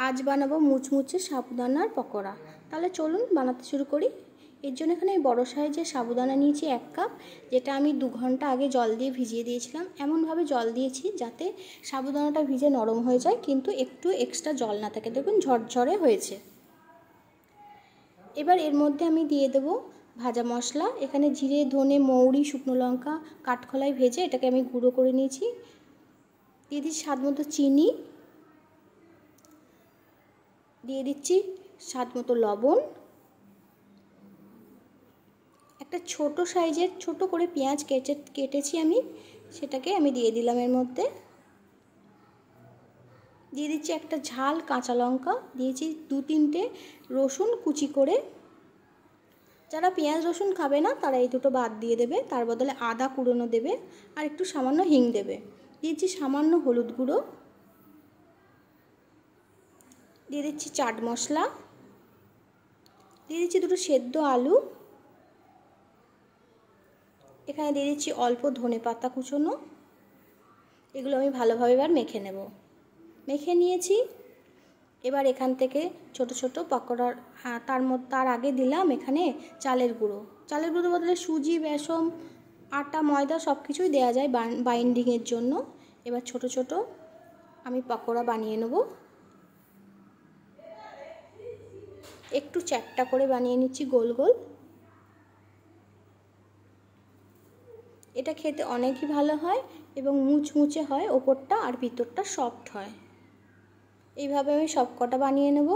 আজ বানাবো মুচমুচে সাবুদানার পকোড়া। তাহলে চলুন বানাতে শুরু করি। এর জন্য এখানে বড় সাইজের সাবুদানা নিয়েছি 1 কাপ, যেটা আমি 2 ঘন্টা আগে জল দিয়ে ভিজিয়ে দিয়েছিলাম। এমনভাবে জল দিয়েছি যাতে সাবুদানাটা ভিজে নরম হয়ে যায়, কিন্তু একটু এক্সট্রা জল না থাকে। দেখুন ঝরঝরে হয়েছে। এবার এর মধ্যে আমি দিয়ে দেবো ভাজা মশলা। এখানে জিরে, ধনে, মৌরি, শুকনো লঙ্কা কাঠখোলায় ভেজে এটাকে আমি গুঁড়ো করে নিয়েছি। দিয়ে দিচ্ছি স্বাদ মতো চিনি, দিয়ে দিচ্ছি স্বাদ মতো লবণ। একটা ছোট সাইজের ছোট করে পেঁয়াজ কেটেছি আমি, সেটাকে আমি দিয়ে দিলাম এর মধ্যে। দিয়ে দিচ্ছি একটা ঝাল কাঁচা লঙ্কা, দিয়েছি 2-3টে রসুন কুচি করে। যারা পেঁয়াজ রসুন খাবে না তারা এই দুটো বাদ দিয়ে দেবে, তার বদলে আদা কুড়োনো দেবে আর একটু সামান্য হিং দেবে। দিয়েছি সামান্য হলুদ গুঁড়ো, দিয়ে দিচ্ছি চাট মশলা, দিয়ে দিচ্ছি 2টো সেদ্ধ আলু, এখানে দিয়ে দিচ্ছি অল্প ধনে পাতা কুচোনো। এগুলো আমি ভালোভাবে এবার মেখে নেব। মেখে নিয়েছি। এবার এখান থেকে ছোট ছোট পকোড়ার তার আগে দিলাম এখানে চালের গুঁড়ো। চালের গুঁড়োর বদলে সুজি, বেসন, আটা, ময়দা সব কিছুই দেওয়া যায় বাইন্ডিংয়ের জন্য। এবার ছোট ছোট আমি পকোড়া বানিয়ে নেব। একটু চ্যাপ্টা করে বানিয়ে নিচ্ছি গোল গোল। এটা খেতে অনেকই ভালো হয় এবং মুচমুচে হয় ওপরটা, আর ভিতরটা সফট হয়। এইভাবে আমি সব কটা বানিয়ে নেব।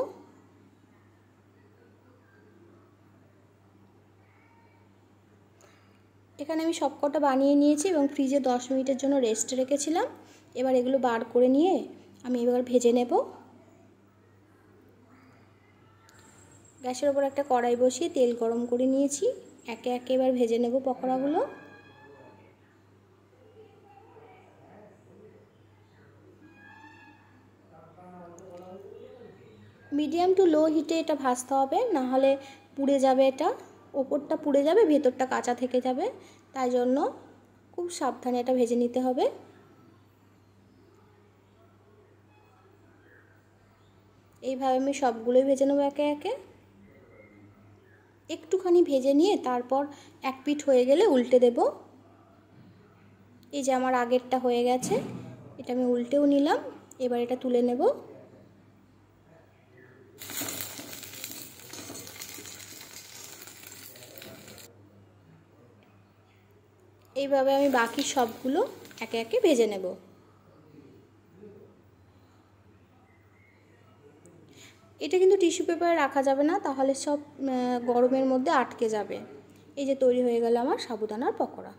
এখানে আমি সব কটা বানিয়ে নিয়েছি এবং ফ্রিজে 10 মিনিটের জন্য রেস্টে রেখেছিলাম। এবার এগুলো বার করে নিয়ে আমি এবার ভেজে নেব। গ্যাসের ওপর একটা কড়াই বসিয়ে তেল গরম করে নিয়েছি। একে একে এবার ভেজে নেব পকোড়াগুলো। মিডিয়াম টু লো হিটে এটা ভাজতে হবে, না হলে পুড়ে যাবে। এটা ওপরটা পুড়ে যাবে, ভেতরটা কাঁচা থেকে যাবে। তাই জন্য খুব সাবধানে এটা ভেজে নিতে হবে। এইভাবে আমি সবগুলোই ভেজে নেব একে একে। একটুখানি ভেজে নিয়ে তারপর এক পিঠ হয়ে গেলে উল্টে দেব। এই যে আমার আগেরটা হয়ে গেছে, এটা আমি উল্টেও নিলাম। এবার এটা তুলে নেব। এইভাবে আমি বাকি সবগুলো একে একে ভেজে নেব। এটা কিন্তু টিস্যু পেপারে রাখা যাবে না, তাহলে সব গরমের মধ্যে আটকে যাবে। এই যে তৈরি হয়ে গেল আমার সাবুদানার পকোড়া।